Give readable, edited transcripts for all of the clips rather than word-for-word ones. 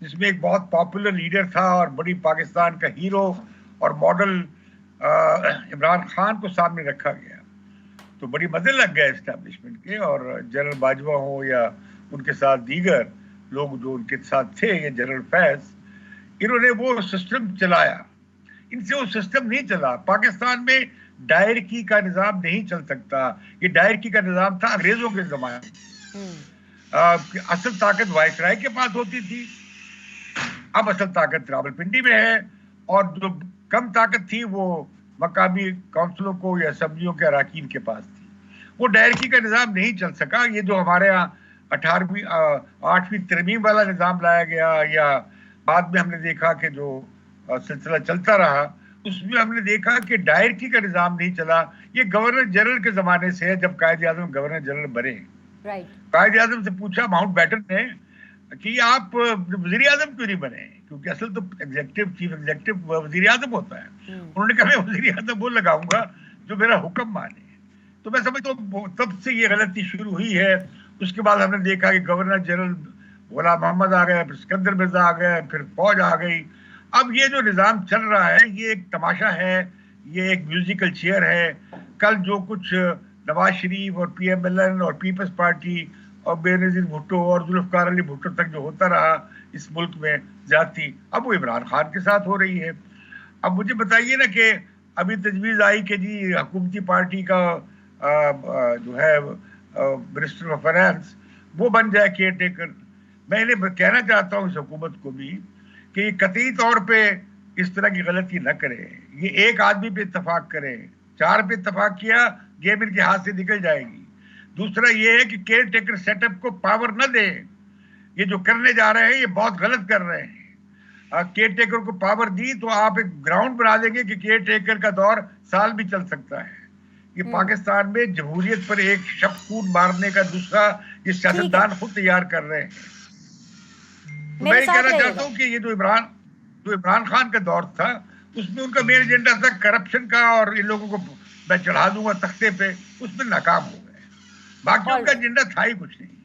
جس میں ایک بہت پاپولر لیڈر تھا اور بڑی پاکستان کا ہیرو اور ماڈل عمران خان کو سامنے رکھا گیا، تو بڑی مزے لگ گئے اسٹیبلشمنٹ کے، اور جنرل باجوہ ہوں یا ان کے ساتھ دیگر لوگ جو ان کے ساتھ تھے، یہ جنرل فیض، انہوں نے وہ سسٹم چلایا. ان سے وہ سسٹم نہیں چلا. پاکستان میں ڈائرکی کا نظام نہیں چل سکتا. یہ ڈائرکی کا نظام تھا انگریزوں کے زمانے میں. اصل طاقت وائسرائے کے پاس ہوتی تھی، اب اصل طاقت راولپنڈی میں ہے، اور جو کم طاقت تھی وہ مقامی کونسلوں کو یا اسمبلیوں کے اراکین کے پاس تھی. وہ ڈائرکی کا نظام نہیں چل سکا. یہ جو ہمارے یہاں 8ویں ترمیم والا نظام لایا گیا، یا بعد میں ہم نے دیکھا کہ جو سلسلہ چلتا رہا، اس میں ہم نے دیکھا کہ ڈائرکی کا نظام نہیں چلا. یہ گورنر جنرل کے زمانے سے ہے، جب قائد اعظم گورنر جنرل بنے. قائد اعظم سے پوچھا ماؤنٹ بیٹن نے کہ آپ وزیر اعظم کیوں نہیں بنے، کیونکہ اصل تو چیف ایگزیکٹو وزیر اعظم ہوتا ہے. انہوں نے کہا میں وزیر اعظم وہ لگاؤں گا جو میرا حکم مانے. تو میں سمجھتا ہوں تب سے یہ غلطی شروع ہوئی ہے. اس کے بعد ہم نے دیکھا کہ گورنر جنرل غلام محمد آ گئے، پھر سکندر مرزا آ گئے، پھر فوج آ گئی. اب یہ جو نظام چل رہا ہے یہ ایک تماشا ہے، یہ ایک میوزیکل چیئر ہے. کل جو کچھ نواز شریف اور پی ایم ایل این اور پیپلز پارٹی اور بے نظیر بھٹو اور ذوالفقار علی بھٹو تک جو ہوتا رہا اس ملک میں زیادتی، اب وہ عمران خان کے ساتھ ہو رہی ہے. اب مجھے بتائیے نا کہ ابھی تجویز آئی کہ جی حکومتی پارٹی کا جو ہے منسٹر آف فائنانس وہ بن جائے کیئر ٹیکر. میں انہیں کہنا چاہتا ہوں اس حکومت کو بھی کہ یہ قطعی طور پہ اس طرح کی غلطی نہ کرے. یہ ایک آدمی پہ اتفاق کرے. 4 پہ اتفاق کیا، گیم ان کے ہاتھ سے نکل جائے گی. دوسرا یہ ہے کہ کیئر ٹیکر سیٹ اپ کو پاور نہ دے. یہ جو کرنے جا رہے ہیں یہ بہت غلط کر رہے ہیں. کیئر ٹیکر کو پاور دی تو آپ ایک گراؤنڈ بنا دیں گے کہ کیئر ٹیکر کا دور سال بھی چل سکتا ہے. یہ پاکستان میں جمہوریت پر ایک شب خون مارنے کا دوسرا یہ سیاستدان خود تیار کر رہے ہیں. میں یہ کہنا چاہتا ہوں کہ یہ جو عمران خان کا دور تھا اس میں ان کا مین ایجنڈا تھا کرپشن کا، اور ان لوگوں کو میں چڑھا دوں گا تختے پہ، اس میں ناکام ہو گئے. باقی ان کا ایجنڈا تھا ہی کچھ نہیں.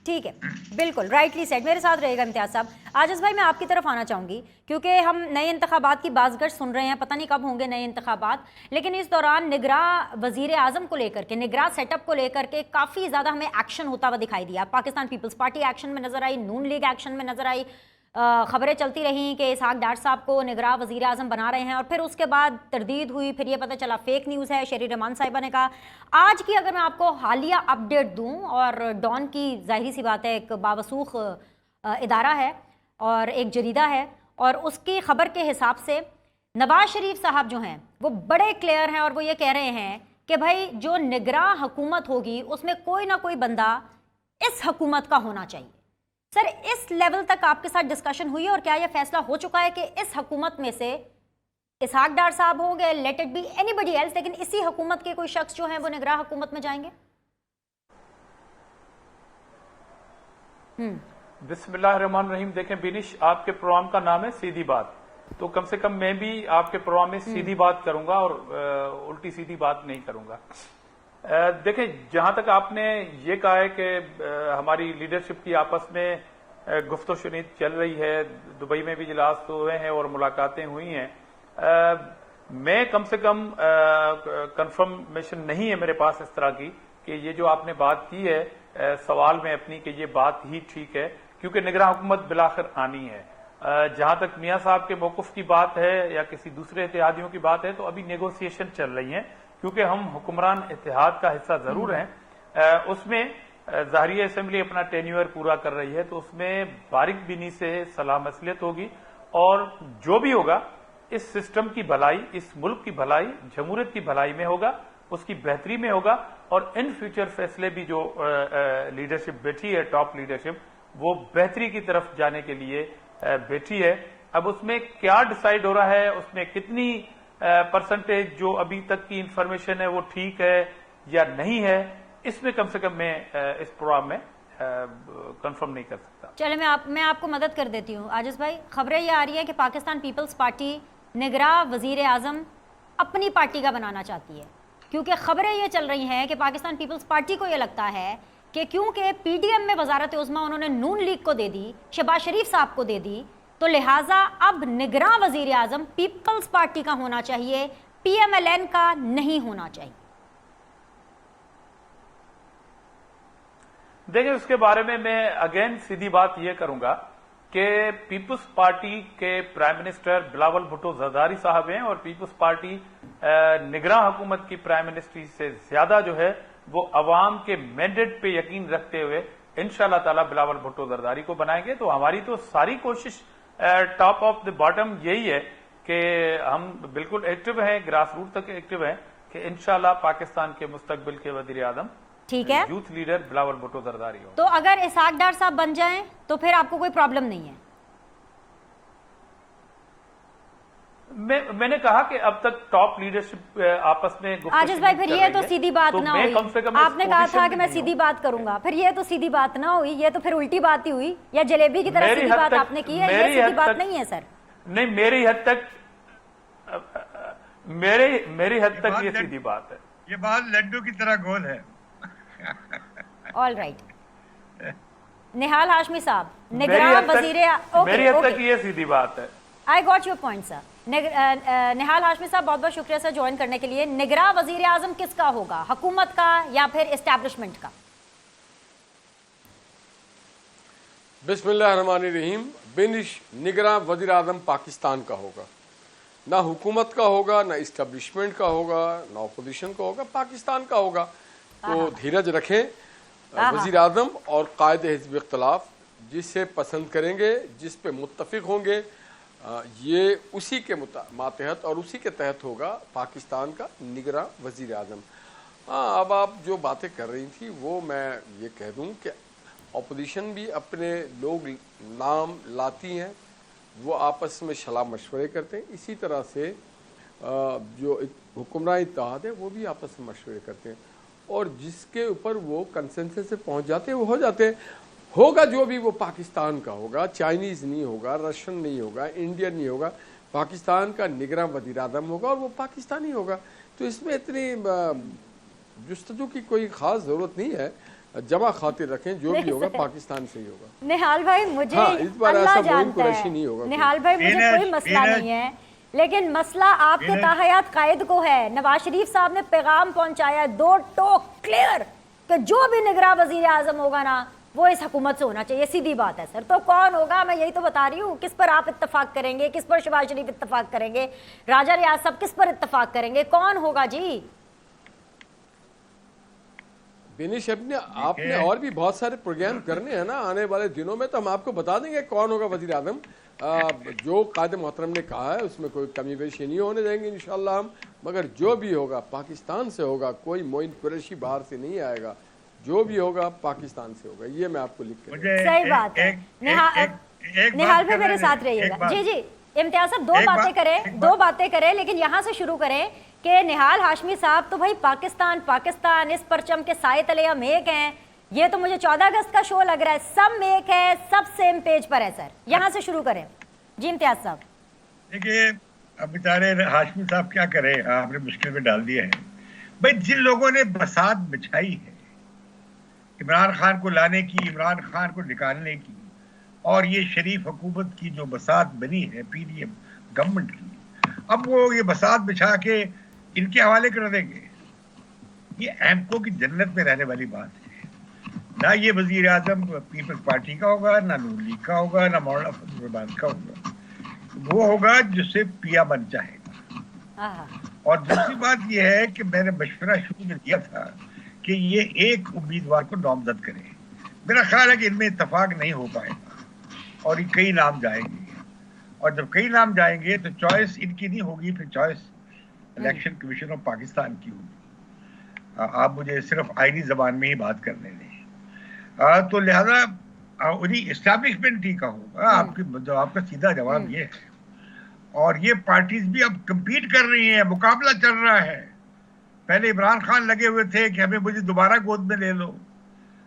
ٹھیک ہے، بالکل رائٹلی سیڈ. میرے ساتھ رہے گا امتیاز صاحب. عاجز بھائی میں آپ کی طرف آنا چاہوں گی کیونکہ ہم نئے انتخابات کی باز گشت سن رہے ہیں، پتہ نہیں کب ہوں گے نئے انتخابات، لیکن اس دوران نگراں وزیر اعظم کو لے کر کے، نگراں سیٹ اپ کو لے کر کے کافی زیادہ ہمیں ایکشن ہوتا ہوا دکھائی دیا. پاکستان پیپلز پارٹی ایکشن میں نظر آئی، نون لیگ ایکشن میں نظر آئی. خبریں چلتی رہیں کہ اسحاق ڈار صاحب کو نگراں وزیر اعظم بنا رہے ہیں، اور پھر اس کے بعد تردید ہوئی، پھر یہ پتہ چلا فیک نیوز ہے. شیری رحمان صاحبہ نے کہا. آج کی اگر میں آپ کو حالیہ اپڈیٹ دوں، اور ڈان کی ظاہری سی بات ہے ایک باوثوق ادارہ ہے اور ایک جریدہ ہے، اور اس کی خبر کے حساب سے نواز شریف صاحب جو ہیں وہ بڑے کلیئر ہیں، اور وہ یہ کہہ رہے ہیں کہ بھائی جو نگراں حکومت ہوگی اس میں کوئی نہ کوئی بندہ اس حکومت کا ہونا چاہیے. سر اس لیول تک آپ کے ساتھ ڈسکشن ہوئی، اور کیا یہ فیصلہ ہو چکا ہے کہ اس حکومت میں سے اسحاق ڈار صاحب ہوں گے، let it be anybody else, لیکن اسی حکومت کے کوئی شخص جو ہیں وہ نگراں حکومت میں جائیں گے؟ بسم اللہ الرحمن الرحیم. دیکھیں بینش، آپ کے پروگرام کا نام ہے سیدھی بات، تو کم سے کم میں بھی آپ کے پروگرام میں سیدھی بات کروں گا اور الٹی سیدھی بات نہیں کروں گا. دیکھیں جہاں تک آپ نے یہ کہا ہے کہ ہماری لیڈرشپ کی آپس میں گفت و شنید چل رہی ہے، دبئی میں بھی اجلاس ہوئے ہیں اور ملاقاتیں ہوئی ہیں، میں کم سے کم کنفرمیشن نہیں ہے میرے پاس اس طرح کی کہ یہ جو آپ نے بات کی ہے سوال میں اپنی کہ یہ بات ہی ٹھیک ہے، کیونکہ نگراں حکومت بالآخر آنی ہے. جہاں تک میاں صاحب کے موقف کی بات ہے یا کسی دوسرے اتحادیوں کی بات ہے تو ابھی نیگوسیشن چل رہی ہیں، کیونکہ ہم حکمران اتحاد کا حصہ ضرور ہیں. اس میں ظاہری اسمبلی اپنا ٹینیور پورا کر رہی ہے، تو اس میں باریک بینی سے صلاح مصلحت ہوگی، اور جو بھی ہوگا اس سسٹم کی بھلائی، اس ملک کی بھلائی، جمہوریت کی بھلائی میں ہوگا، اس کی بہتری میں ہوگا. اور ان فیوچر فیصلے بھی جو لیڈرشپ بیٹھی ہے، ٹاپ لیڈرشپ، وہ بہتری کی طرف جانے کے لیے بیٹھی ہے. اب اس میں کیا ڈیسائیڈ ہو رہا ہے، اس میں کتنی پرسنٹیج جو ابھی تک کی انفارمیشن ہے وہ ٹھیک ہے یا نہیں ہے، اس میں کم سے کم میں اس پروگرام میں کنفرم نہیں کر سکتا. چلے میں آپ کو مدد کر دیتی ہوں. عاجز بھائی، خبریں یہ آ رہی ہے کہ پاکستان پیپلز پارٹی نگراں وزیر اعظم اپنی پارٹی کا بنانا چاہتی ہے، کیونکہ خبریں یہ چل رہی ہیں کہ پاکستان پیپلز پارٹی کو یہ لگتا ہے کہ کیونکہ پی ڈی ایم میں وزارت عظمیٰ انہوں نے نون لیگ کو دے دی, شہباز شریف صاحب کو دے دی, تو لہٰذا اب نگراں وزیر اعظم پیپلز پارٹی کا ہونا چاہیے, پی ایم ایل این کا نہیں ہونا چاہیے. دیکھیں اس کے بارے میں اگین سیدھی بات یہ کروں گا کہ پیپلز پارٹی کے پرائم منسٹر بلاول بھٹو زرداری صاحب ہیں, اور پیپلز پارٹی نگراں حکومت کی پرائم منسٹری سے زیادہ جو ہے وہ عوام کے مینڈیٹ پہ یقین رکھتے ہوئے انشاءاللہ تعالی بلاول بھٹو زرداری کو بنائیں گے. تو ہماری تو ساری کوشش ٹاپ آف دی باٹم یہی ہے کہ ہم بالکل ایکٹیو ہیں, گراس روٹ تک ایکٹیو ہیں کہ انشاءاللہ پاکستان کے مستقبل کے وزیر اعظم ٹھیک ہے, یوتھ لیڈر بلاول بھٹو زرداری ہو. تو اگر اسحاق ڈار صاحب بن جائیں تو پھر آپ کو کوئی پرابلم نہیں ہے؟ میں نے کہا کہ اب تک ٹاپ لیڈرشپ آپس میں عاجز بھائی پھر یہ تو سیدھی بات نہ ہوئی, آپ نے کہا تھا کہ میں سیدھی بات کروں گا, پھر یہ تو سیدھی بات نہ ہوئی, یہ تو پھر الٹی بات ہی ہوئی, یا جلیبی کی طرح سیدھی بات آپ نے کی ہے, یہ سیدھی بات نہیں ہے سر. نہیں, میری حد تک یہ سیدھی بات ہے. یہ بات لڈو کی طرح گول ہے. آل رائٹ, نہال ہاشمی صاحب نگراں وزیر, میری حد تک یہ سیدھی بات ہے. آئی گاٹ یور پوائنٹ سر. نہال ہاشمی صاحب بہت بہت شکریہ سر جوائن کرنے کے لیے. نگراں وزیر اعظم کس کا ہوگا, حکومت کا یا پھر اسٹیبلشمنٹ کا؟ بسم اللہ الرحمن الرحیم. بینش نگراں وزیر اعظم پاکستان کا ہوگا, نہ حکومت کا ہوگا, نہ اسٹیبلشمنٹ کا ہوگا, نہ اپوزیشن کا ہوگا, پاکستان کا ہوگا. تو دھیرج رکھیں. وزیر اعظم اور قائد حزب اختلاف جس سے پسند کریں گے, جس پہ متفق ہوں گے, یہ اسی کے ماتحت اور اسی کے تحت ہوگا پاکستان کا نگراں وزیر اعظم. ہاں, اب آپ جو باتیں کر رہی تھی وہ میں یہ کہہ دوں کہ اپوزیشن بھی اپنے لوگ نام لاتی ہیں, وہ آپس میں صلاح مشورے کرتے ہیں. اسی طرح سے جو حکمراں اتحاد ہے وہ بھی آپس میں مشورے کرتے ہیں, اور جس کے اوپر وہ کنسنسس سے پہنچ جاتے ہیں وہ ہو جاتے ہیں. ہوگا جو بھی وہ پاکستان کا ہوگا, چائنیز نہیں ہوگا, رشین نہیں ہوگا, انڈین نہیں ہوگا, پاکستان کا نگراں وزیر اعظم ہوگا اور وہ پاکستانی ہوگا. تو اس میں اتنی جستجو کی کوئی خاص ضرورت نہیں ہے. جمع خاطر رکھیں جو بھی ہوگا پاکستان سے ہی ہوگا. نہال بھائی مجھے اللہ جانتا ہے, نہال بھائی مجھے کوئی مسئلہ نہیں ہے, لیکن مسئلہ آپ کے تاحیات قائد کو ہے. نواز شریف صاحب نے پیغام پہنچایا ہے 2 ٹوک کلیئر کہ جو بھی نگراں وزیر اعظم ہوگا نا وہ اس حکومت سے ہونا چاہیے. سیدھی بات ہے سر. تو کون ہوگا, میں یہی تو بتا رہی ہوں. کس پر آپ اتفاق کریں گے, کس پر شہباز شریف اتفاق کریں گے, راجہ ریاض صاحب کس پر اتفاق کریں گے, کون ہوگا جی؟ بینش آپ نے اور بھی بہت سارے پروگرام کرنے ہیں نا آنے والے دنوں میں, تو ہم آپ کو بتا دیں گے کون ہوگا وزیر اعظم. جو قائد محترم نے کہا ہے اس میں کوئی کمی بیشی نہیں ہونے دیں گے انشاءاللہ ہم, مگر جو بھی ہوگا پاکستان سے ہوگا. کوئی معین قریشی باہر سے نہیں آئے گا, جو بھی ہوگا پاکستان سے ہوگا. یہ میں آپ کو لکھ کے صحیح بات ہے. نہال بھائی میرے ساتھ رہیے گا. جی جی امتیاز صاحب, دو باتیں کریں لیکن یہاں سے شروع کریں کہ نہال ہاشمی صاحب تو بھائی پاکستان اس پرچم کے سائے تلے ہم ایک ہیں. یہ تو مجھے 14 اگست کا شو لگ رہا ہے, سب ایک ہے, سب سیم پیج پر ہے سر. یہاں سے شروع کریں. جی امتیاز صاحب. دیکھیے اب بیچارے ہاشمی صاحب کیا کریں, آپ نے مشکل میں ڈال دیا ہے. بھائی جن لوگوں نے بساط بچھائی ہے عمران خان کو لانے کی, عمران خان کو نکالنے کی, اور یہ شریف حکومت کی جو بساط بنی ہے پی ڈی ایم گورنمنٹ کی, اب وہ یہ بساط بچھا کے ان کے حوالے کر دیں گے. یہ ایمکو کی جنت میں رہنے والی بات ہے. نہ یہ وزیر اعظم پیپلز پارٹی کا ہوگا, نہ نون لیگ کا ہوگا, نہ مولانا فضل الرحمان کا ہوگا. وہ ہوگا جس سے پیا بن چاہے گا. اور دوسری بات یہ ہے کہ میں نے مشورہ شروع میں دیا تھا کہ یہ ایک امیدوار کو نامزد کرے. میرا خیال ہے کہ ان میں اتفاق نہیں ہو پائے گا اور کئی نام جائیں گے, اور جب کئی نام جائیں گے تو چوائس ان کی نہیں ہوگی, پھر choice election commission of Pakistan کی ہوگی. آپ مجھے صرف آئینی زبان میں ہی بات کرنے دیں. تو لہذا انہیں اسٹیبلشمنٹ ہی کا ہوگا. آپ کا سیدھا جواب یہ ہے. اور یہ پارٹیز بھی اب کمپیٹ کر رہی ہیں, مقابلہ چل رہا ہے. پہلے عمران خان لگے ہوئے تھے کہ ہمیں مجھے دوبارہ گود میں لے لو,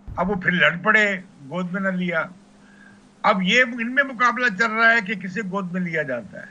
اب وہ پھر لڑ پڑے, گود میں نہ لیا. اب یہ ان میں مقابلہ چل رہا ہے کہ کسے گود میں لیا جاتا ہے.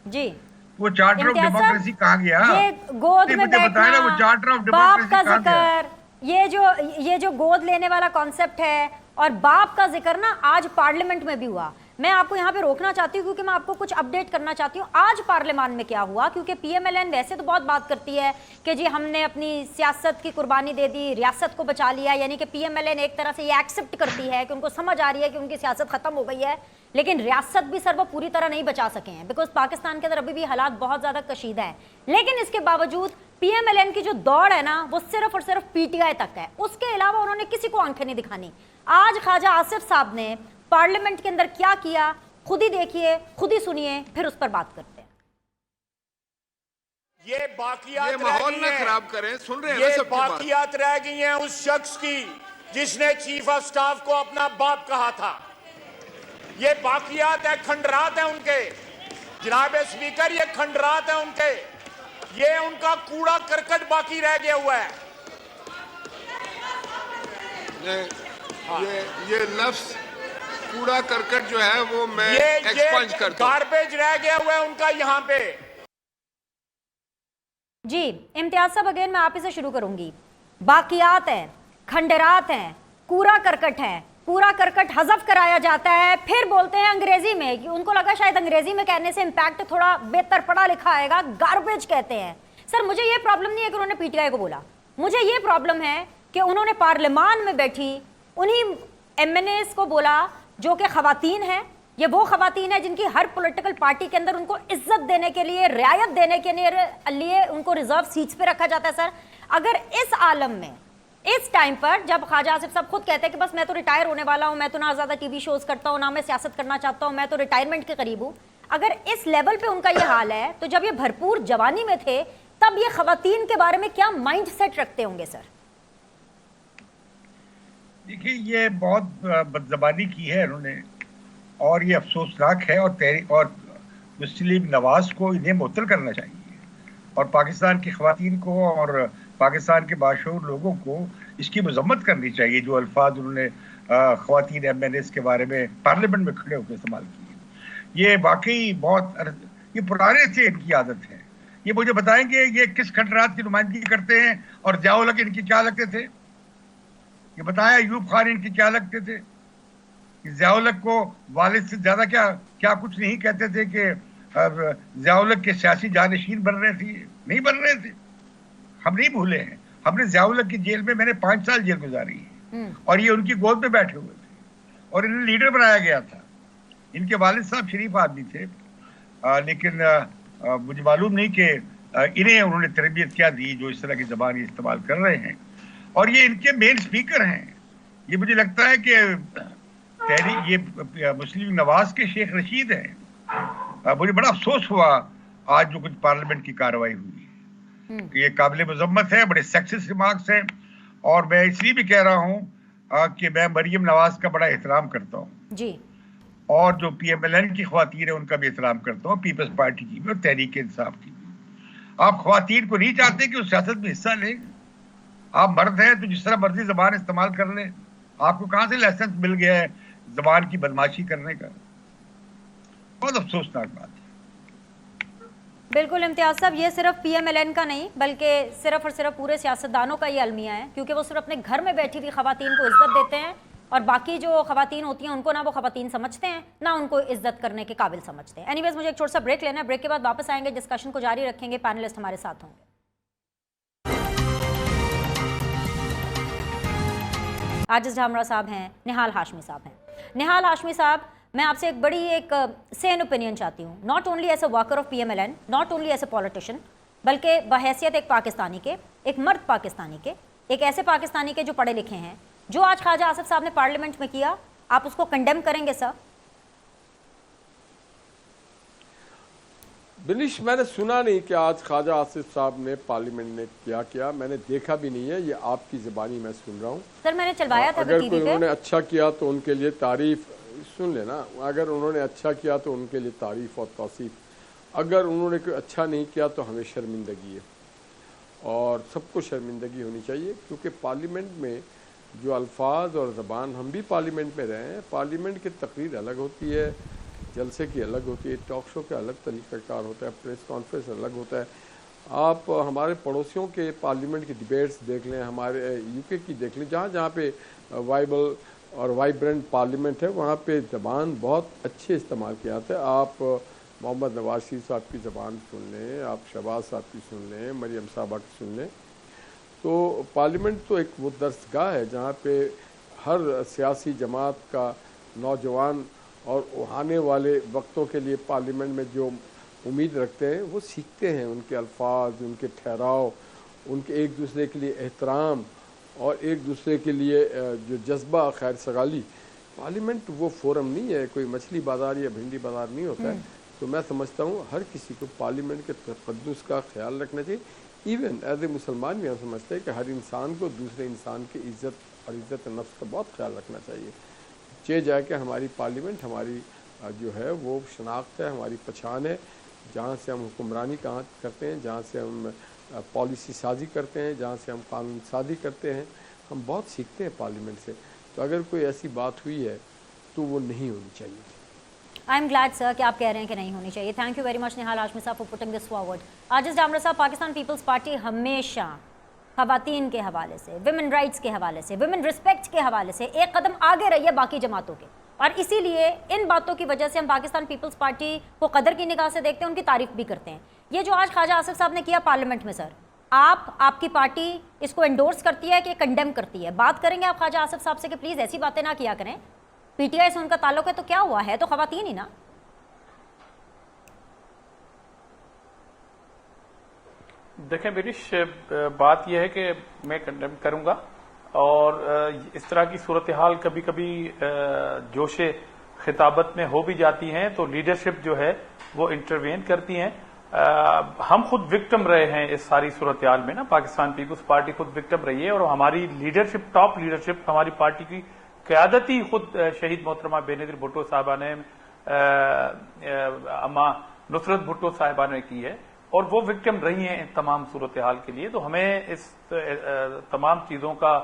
جی وہ چارٹر آف ڈیموکریسی کہاں گیا؟ یہ گود میں بیٹھنا, وہ چارٹر آف باپ ڈیموکریسی کا کہاں گیا؟ ذکر, یہ جو گود لینے والا کانسیپٹ ہے اور باپ کا ذکر نا آج پارلیمنٹ میں بھی ہوا. میں آپ کو یہاں پہ روکنا چاہتی ہوں کیونکہ میں آپ کو کچھ اپڈیٹ کرنا چاہتی ہوں آج پارلیمان میں کیا ہوا, کیونکہ پی ایم ایل این ویسے تو بہت بات کرتی ہے کہ جی ہم نے اپنی سیاست کی قربانی دے دی, ریاست کو بچا لیا, یعنی کہ پی ایم ایل این ایک طرح سے یہ ایکسیپٹ کرتی ہے کہ ان کو سمجھ آ رہی ہے کہ ان کی سیاست ختم ہو گئی ہے, لیکن ریاست بھی سر وہ پوری طرح نہیں بچا سکے ہیں بیکاز پاکستان کے اندر ابھی بھی حالات بہت زیادہ کشیدہ ہیں. لیکن اس کے باوجود پی ایم ایل این کی جو دوڑ ہے نا وہ صرف اور صرف پی ٹی آئی تک ہے, اس کے علاوہ انہوں نے کسی کو آنکھیں نہیں دکھانی. آج خواجہ آصف صاحب نے پارلیمنٹ کے اندر کیا کیا خود ہی دیکھیے, خود ہی سنیے, پھر اس پر بات کرتے ہیں. یہ باقیات ماحول نہ خراب کریں, سن رہے ہیں نا سب کی بات. باقیات رہ گئی ہیں اس شخص کی جس نے چیف آف سٹاف کو اپنا باپ کہا تھا. یہ باقیات ہیں, کھنڈرات ہیں ان کے. جناب اسپیکر یہ کھنڈرات ہیں ان کے, یہ ان کا کوڑا کرکٹ باقی رہ گیا ہوا ہے. یہ لفظ کوڑا کرکٹ جو ہے وہ میں یہ ایکسپنج کرتا ہوں. گاربیج رہ گیا ہوا ہے ان کا یہاں پہ. جی امتیاز صاحب اگین میں آپ ہی سے شروع کروں گی. باقیات ہیں, کھنڈرات ہیں, کوڑا کرکٹ ہے, پورا کرکٹ حذف کرایا جاتا ہے, پھر بولتے ہیں انگریزی میں, ان کو لگا شاید انگریزی میں کہنے سے امپیکٹ تھوڑا بہتر پڑھا لکھا آئے گا, گاربیج کہتے ہیں. سر مجھے یہ پرابلم نہیں ہے کہ انہوں نے پی ٹی آئی کو بولا, مجھے یہ پرابلم ہے کہ انہوں نے پارلیمان میں بیٹھی انہی ایم این ایز کو بولا جو کہ خواتین ہیں. یہ وہ خواتین ہیں جن کی ہر پولیٹیکل پارٹی کے اندر ان کو عزت دینے کے لیے, رعایت دینے کے لیے ان کو ریزرو سیٹس پہ رکھا جاتا ہے. سر اگر اس عالم میں اس ٹائم پر جب خواجہ آصف صاحب خود کہتے ہیں کہ بس میں تو ریٹائر ہونے والا ہوں, میں تو نہ زیادہ ٹی وی شوز کرتا ہوں, نہ میں سیاست کرنا چاہتا ہوں, میں تو ریٹائرمنٹ کے قریب ہوں, اگر اس لیول پہ ان کا یہ حال ہے تو جب یہ بھرپور جوانی میں تھے تب یہ خواتین کے بارے میں کیا مائنڈ سیٹ رکھتے ہوں گے؟ سر دیکھیے یہ بہت بدزبانی کی ہے انہوں نے, اور یہ افسوسناک ہے, اور مسلم نواز کو انہیں معطل کرنا چاہیے, اور پاکستان کی خواتین کو اور پاکستان کے باشعور لوگوں کو اس کی مذمت کرنی چاہیے جو الفاظ انہوں نے خواتین ایم این ایس کے بارے میں پارلیمنٹ میں کھڑے ہو کے استعمال کیے. یہ واقعی یہ پرانے سے ان کی عادت ہے. یہ مجھے بتائیں گے یہ کس کھنڈرات کی نمائندگی کرتے ہیں, اور ضیاء الحق ان کی کیا لگتے تھے؟ یہ بتایا ایوب خان ان کی کیا لگتے تھے؟ ضیاء الحق کو والد سے زیادہ کیا کچھ نہیں کہتے تھے کہ ضیاء الحق کے سیاسی جانشین بن رہے تھے؟ نہیں بن رہے تھے. ہم نہیں بھولے ہیں, ہم نے ضیاء الحق کی جیل میں نے 5 سال جیل گزاری ہے, اور یہ ان کی گود میں بیٹھے ہوئے تھے, اور انہیں لیڈر بنایا گیا تھا. ان کے والد صاحب شریف آدمی تھے, لیکن مجھے معلوم نہیں کہ انہیں انہوں نے تربیت کیا دی جو اس طرح کی زبان استعمال کر رہے ہیں. اور یہ ان کے مین اسپیکر ہیں. یہ مجھے لگتا ہے کہ یہ مسلم نواز کے شیخ رشید ہیں. مجھے بڑا افسوس ہوا آج جو کچھ پارلیمنٹ کی کارروائی ہوئی, یہ قابل مذمت ہے, بڑے سیکسسٹ ریمارکس ہیں, اور میں اس لیے بھی کہہ رہا ہوں کہ میں مریم نواز کا بڑا احترام کرتا ہوں جی, اور جو پی ایم ایل این کی خواتین ہیں ان کا بھی احترام کرتا ہوں, پیپلز پارٹی کی بھی اور تحریک انصاف کی بھی. آپ خواتین کو نہیں چاہتے کہ اس سیاست میں حصہ لیں؟ آپ مرد ہیں تو جس طرح مرضی زبان استعمال کر لیں. آپ کو کہاں سے لائسنس مل گیا ہے زبان کی بدماشی کرنے کا؟ بہت افسوسناک بات ہے. بالکل امتیاز صاحب, یہ صرف پی ایم ایل این کا نہیں بلکہ صرف اور صرف پورے سیاستدانوں کا یہ المیہ ہے, کیونکہ وہ صرف اپنے گھر میں بیٹھی ہوئی خواتین کو عزت دیتے ہیں, اور باقی جو خواتین ہوتی ہیں ان کو نہ وہ خواتین سمجھتے ہیں نہ ان کو عزت کرنے کے قابل سمجھتے ہیں. اینی ویز مجھے ایک چھوٹا سا بریک لینا ہے, بریک کے بعد واپس آئیں گے, ڈسکشن کو جاری رکھیں گے, پینلسٹ ہمارے ساتھ ہوں گے. عاجز ڈھامرا صاحب ہیں, نہال ہاشمی صاحب ہیں. نہال ہاشمی صاحب, میں آپ سے ایک بڑی سین اوپینین چاہتی ہوں, not only as a worker of P M L N, not only as a politician, بلکہ بحیثیت ایک پاکستانی کے, ایک مرد پاکستانی کے, ایک ایسے پاکستانی کے جو پڑھے لکھے ہیں. جو آج خواجہ آصف صاحب نے پارلیمنٹ میں کیا, آپ اس کو کنڈیم کریں گے سر؟ بنش, میں نے سنا نہیں کہ آج خواجہ آصف صاحب نے پارلیمنٹ میں کیا, میں نے دیکھا بھی نہیں ہے, یہ آپ کی زبانی میں سن رہا ہوں. سر میں نے چلوایا تھا اگر کوئی انہوں نے اچھا کیا تو ان کے لیے تعریف, سن لینا, اگر انہوں نے اچھا کیا تو ان کے لیے تعریف اور توصیف, اگر انہوں نے کوئی اچھا نہیں کیا تو ہمیں شرمندگی ہے, اور سب کو شرمندگی ہونی چاہیے, کیونکہ پارلیمنٹ میں جو الفاظ اور زبان, ہم بھی پارلیمنٹ میں رہے ہیں, پارلیمنٹ کی تقریر الگ ہوتی ہے, جلسے کی الگ ہوتی ہے, ٹاک شو کا الگ طریقہ کار ہوتا ہے, پریس کانفرنس الگ ہوتا ہے. آپ ہمارے پڑوسیوں کے پارلیمنٹ کی ڈیبیٹس دیکھ لیں, ہمارے یو کے کی دیکھ لیں, جہاں جہاں پہ وائبل اور وائبرنٹ پارلیمنٹ ہے وہاں پہ زبان بہت اچھے استعمال کیا جاتا ہے. آپ محمد نواز شریف صاحب کی زبان سن لیں, آپ شہباز صاحب کی سن لیں, مریم صاحبہ کی سن لیں. تو پارلیمنٹ تو ایک وہ درسگاہ ہے جہاں پہ ہر سیاسی جماعت کا نوجوان اور آنے والے وقتوں کے لیے پارلیمنٹ میں جو امید رکھتے ہیں وہ سیکھتے ہیں. ان کے الفاظ, ان کے ٹھہراؤ, ان کے ایک دوسرے کے لیے احترام اور ایک دوسرے کے لیے جو جذبہ خیر سگالی. پارلیمنٹ وہ فورم نہیں ہے, کوئی مچھلی بازار یا بھنڈی بازار نہیں ہوتا ہے. تو میں سمجھتا ہوں ہر کسی کو پارلیمنٹ کے تقدس کا خیال رکھنا چاہیے. ایون ایز اے مسلمان بھی ہم سمجھتے ہیں کہ ہر انسان کو دوسرے انسان کی عزت اور عزت نفس کا بہت خیال رکھنا چاہیے. چاہے جائے کہ ہماری پارلیمنٹ ہماری جو ہے وہ شناخت ہے, ہماری پہچان ہے, جہاں سے ہم حکمرانی کہاں کرتے ہیں, جہاں سے ہم پالیسی سازی کرتے ہیں, جہاں سے ہم قانون سازی کرتے ہیں. ہم بہت سیکھتے ہیں پارلیمنٹ سے. تو اگر کوئی ایسی بات ہوئی ہے تو وہ نہیں ہونی چاہیے. آئی ایم گلیڈ سر کہ آپ کہہ رہے ہیں کہ نہیں ہونی چاہیے. Thank you very much Nihal Hashmi صاحب فار پٹنگ دس فارورڈ. عاجز ڈامرا صاحب, پاکستان پیپلز پارٹی ہمیشہ خواتین کے حوالے سے, ویمن رائٹس کے حوالے سے, ویمن رسپیکٹ کے حوالے سے ایک قدم آگے رہی ہے باقی جماعتوں کے, اور اسی لیے ان باتوں کی وجہ سے ہم پاکستان پیپلز پارٹی کو قدر کی نگاہ سے دیکھتے ہیں, ان کی تعریف بھی کرتے ہیں. یہ جو آج خواجہ آصف صاحب نے کیا پارلیمنٹ میں, سر آپ کی پارٹی اس کو انڈورس کرتی ہے کہ کنڈیم کرتی ہے؟ بات کریں گے آپ خواجہ آصف صاحب سے کہ پلیز ایسی باتیں نہ کیا کریں, پی ٹی آئی سے ان کا تعلق ہے تو کیا ہوا ہے, تو خواتین ہی نا. دیکھیں بینش, بات یہ ہے کہ میں کنڈیم کروں گا, اور اس طرح کی صورتحال کبھی کبھی جوش خطابت میں ہو بھی جاتی ہیں تو لیڈرشپ جو ہے وہ انٹروین کرتی ہیں. ہم خود وکٹم رہے ہیں اس ساری صورتحال میں نا, پاکستان پیپلز پارٹی خود وکٹم رہی ہے, اور ہماری لیڈرشپ, ٹاپ لیڈرشپ ہماری پارٹی کی قیادت ہی خود شہید محترمہ بینظیر بھٹو صاحبہ نے, اما نصرت بھٹو صاحبہ نے کی ہے, اور وہ وکٹم رہی ہیں ان تمام صورتحال کے لیے. تو ہمیں اس تمام چیزوں کا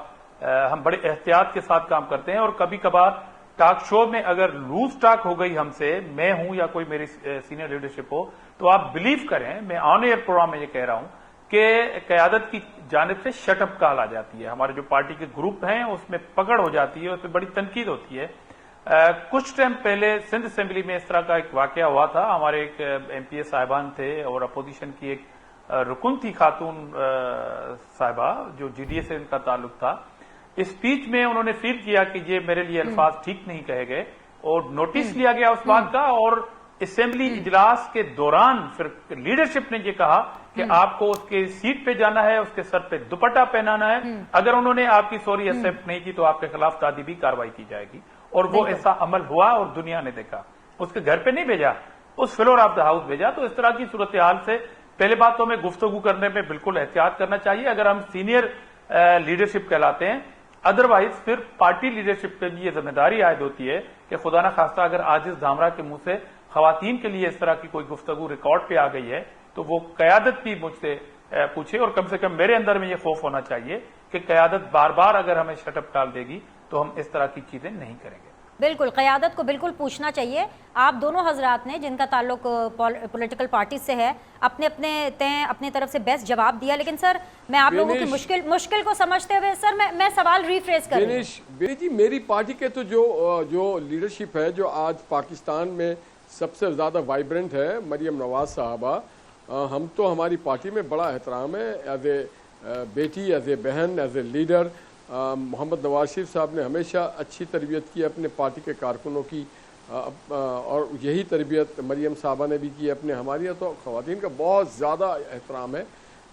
ہم بڑے احتیاط کے ساتھ کام کرتے ہیں, اور کبھی کبھار ٹاک شو میں اگر لوز ٹاک ہو گئی ہم سے, میں ہوں یا کوئی میری سینئر لیڈرشپ ہو, تو آپ بلیو کریں میں آن ایئر پروگرام میں یہ کہہ رہا ہوں کہ قیادت کی جانب سے شٹ اپ کال آ جاتی ہے. ہمارے جو پارٹی کے گروپ ہیں اس میں پکڑ ہو جاتی ہے, اس میں بڑی تنقید ہوتی ہے. کچھ ٹائم پہلے سندھ اسمبلی میں اس طرح کا ایک واقعہ ہوا تھا. ہمارے ایک ایم پی اے صاحبان تھے اور اپوزیشن کی ایک رکن تھی خاتون صاحبہ جو جی ڈی اے سے ان کا تعلق تھا. اسپیچ میں انہوں نے فیل کیا کہ یہ میرے لیے الفاظ ٹھیک نہیں کہے گئے, اور نوٹس لیا گیا اس بات کا, اور اسمبلی اجلاس کے دوران پھر لیڈرشپ نے یہ کہا کہ آپ کو اس کے سیٹ پہ جانا ہے, اس کے سر پہ دوپٹہ پہنانا ہے, اگر انہوں نے آپ کی سوری ایکسپٹ نہیں کی تو آپ کے خلاف تعدیبی کارروائی کی جائے گی. اور وہ ایسا عمل ہوا اور دنیا نے دیکھا. اس کے گھر پہ نہیں بھیجا, اس فلور آف دا ہاؤس بھیجا. تو اس طرح کی صورتحال سے پہلے بات تو ہمیں گفتگو کرنے میں بالکل احتیاط کرنا چاہیے اگر ہم سینئر لیڈرشپ کہلاتے ہیں. ادروائز پھر پارٹی لیڈرشپ پہ بھی یہ ذمہ داری عائد ہوتی ہے کہ خدا نہ خواستہ اگر عاجز دھامرا کے منہ سے خواتین کے لیے اس طرح کی کوئی گفتگو ریکارڈ پہ آ گئی ہے تو وہ قیادت بھی مجھ سے پوچھے, اور کم سے کم میرے اندر میں یہ خوف ہونا چاہیے کہ قیادت بار بار اگر ہمیں شٹ اپ ڈال دے گی تو ہم اس طرح کی چیزیں نہیں کریں گے. بالکل, قیادت کو بالکل پوچھنا چاہیے. آپ دونوں حضرات نے جن کا تعلق پولیٹیکل پارٹیز سے ہے اپنے اپنی طرف سے بیسٹ جواب دیا, لیکن سر میں آپ لوگوں کی مشکل کو سمجھتے ہوئے سر میں سوال ریفریز کر رہی ہوں. جی میری پارٹی کے تو جو لیڈرشپ ہے جو آج پاکستان میں سب سے زیادہ وائبرنٹ ہے, مریم نواز صاحبہ, ہم تو ہماری پارٹی میں بڑا احترام ہے ایز اے بیٹی, ایز اے بہن, ایز اے لیڈر. محمد نواز شریف صاحب نے ہمیشہ اچھی تربیت کی اپنے پارٹی کے کارکنوں کی, اور یہی تربیت مریم صاحبہ نے بھی کی اپنے. ہماری تو خواتین کا بہت زیادہ احترام ہے,